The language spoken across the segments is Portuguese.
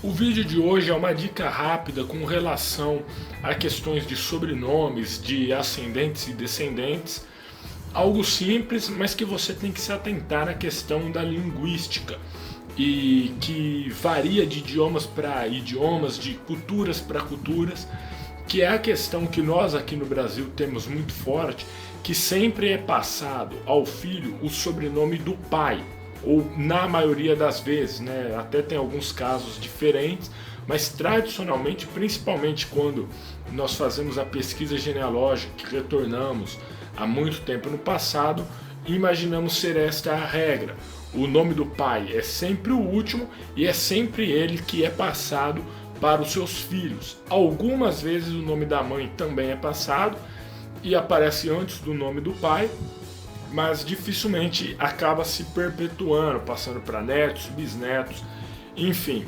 O vídeo de hoje é uma dica rápida com relação a questões de sobrenomes, de ascendentes e descendentes. Algo simples, mas que você tem que se atentar na questão da linguística e que varia de idiomas para idiomas, de culturas para culturas, que é a questão que nós aqui no Brasil temos muito forte, que sempre é passado ao filho o sobrenome do pai, ou na maioria das vezes, né? Até tem alguns casos diferentes, mas tradicionalmente, principalmente quando nós fazemos a pesquisa genealógica, que retornamos há muito tempo no passado, imaginamos ser esta a regra. O nome do pai é sempre o último e é sempre ele que é passado para os seus filhos. Algumas vezes o nome da mãe também é passado e aparece antes do nome do pai, mas dificilmente acaba se perpetuando, passando para netos, bisnetos, enfim.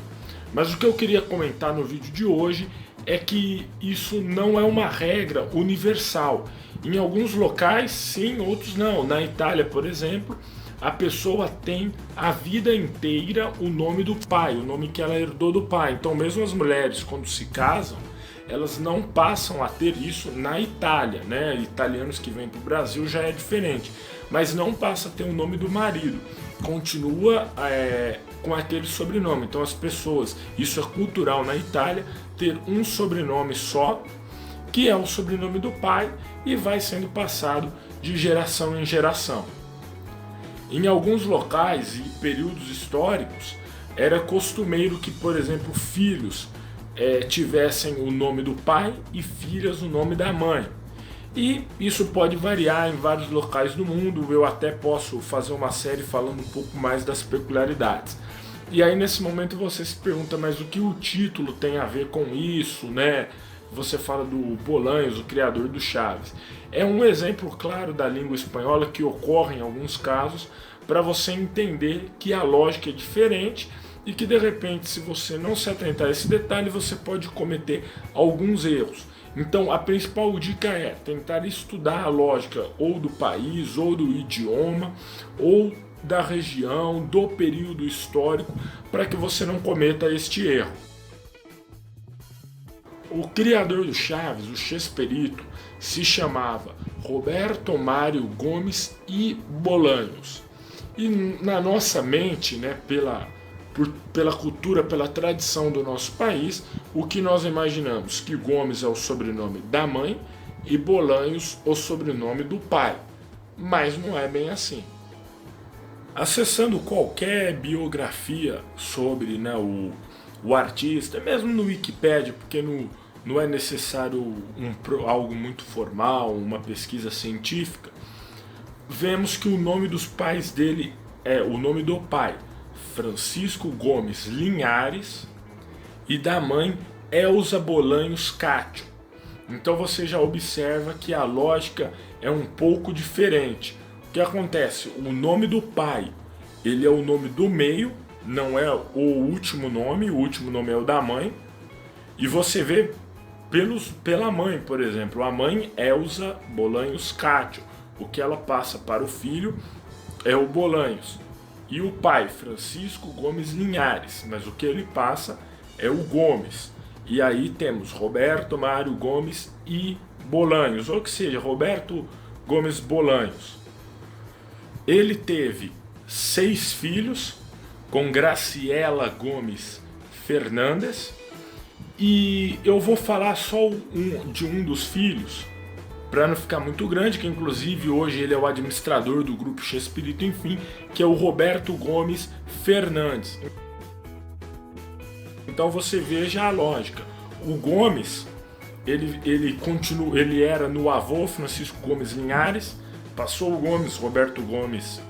Mas o que eu queria comentar no vídeo de hoje é que isso não é uma regra universal. Em alguns locais sim, outros não. Na Itália, por exemplo, a pessoa tem a vida inteira o nome do pai, o nome que ela herdou do pai. Então mesmo as mulheres, quando se casam, elas não passam a ter isso na Itália, né? Italianos que vêm para o Brasil já é diferente, mas não passa a ter o nome do marido, continua com aquele sobrenome. Então as pessoas, isso é cultural na Itália, ter um sobrenome só, que é o sobrenome do pai, e vai sendo passado de geração em geração. Em alguns locais e períodos históricos, era costumeiro que, por exemplo, filhos tivessem o nome do pai e filhas o nome da mãe. E isso pode variar em vários locais do mundo, eu até posso fazer uma série falando um pouco mais das peculiaridades. E aí nesse momento você se pergunta, mas o que o título tem a ver com isso, né? Você fala do Bolanhos, o criador do Chaves. É um exemplo claro da língua espanhola que ocorre em alguns casos, para você entender que a lógica é diferente e que de repente, se você não se atentar a esse detalhe, você pode cometer alguns erros. Então a principal dica é tentar estudar a lógica ou do país, ou do idioma, ou da região, do período histórico, para que você não cometa este erro. O criador do Chaves, o Chespirito, se chamava Roberto Mário Gomes e Bolanhos. E na nossa mente, né, pela cultura, pela tradição do nosso país, o que nós imaginamos? Que Gomes é o sobrenome da mãe e Bolanhos o sobrenome do pai. Mas não é bem assim. Acessando qualquer biografia sobre, né, o artista, mesmo no Wikipedia, porque não é necessário algo muito formal, uma pesquisa científica, vemos que o nome dos pais dele é o nome do pai, Francisco Gomes Linhares, e da mãe, Elza Bolanhos Cátio. Então você já observa que a lógica é um pouco diferente. O que acontece? O nome do pai, ele é o nome do meio, não é o último nome é o da mãe. E você vê pela mãe, por exemplo, a mãe Elza Bolanhos Cátio. O que ela passa para o filho é o Bolanhos. E o pai, Francisco Gomes Linhares, mas o que ele passa é o Gomes. E aí temos Roberto Mário Gomes e Bolanhos, ou que seja, Roberto Gomes Bolanhos. Ele teve 6 filhos com Graciela Gomes Fernandes, e eu vou falar só de um dos filhos, para não ficar muito grande, que inclusive hoje ele é o administrador do grupo Chespirito, enfim, que é o Roberto Gomes Fernandes. Então você veja a lógica. O Gomes, ele era no avô Francisco Gomes Linhares, passou o Gomes, Roberto Gomes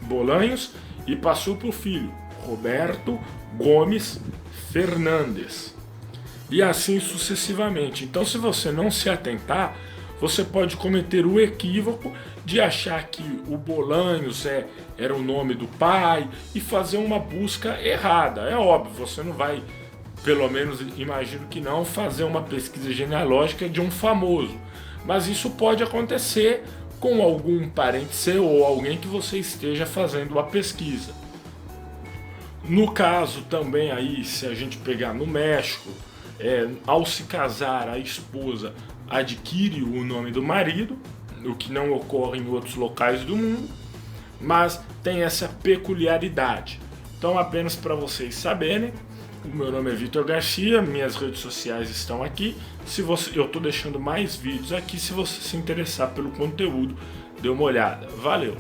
Bolanhos, e passou para o filho, Roberto Gomes Fernandes. E assim sucessivamente. Então, se você não se atentar, você pode cometer o equívoco de achar que o Bolanhos era o nome do pai e fazer uma busca errada. É óbvio, você não vai, pelo menos imagino que não, fazer uma pesquisa genealógica de um famoso. Mas isso pode acontecer com algum parente seu ou alguém que você esteja fazendo a pesquisa. No caso também aí, se a gente pegar no México, ao se casar, a esposa adquire o nome do marido, o que não ocorre em outros locais do mundo, mas tem essa peculiaridade. Então, apenas para vocês saberem, o meu nome é Vitor Garcia, minhas redes sociais estão aqui. Eu estou deixando mais vídeos aqui, se você se interessar pelo conteúdo, dê uma olhada. Valeu!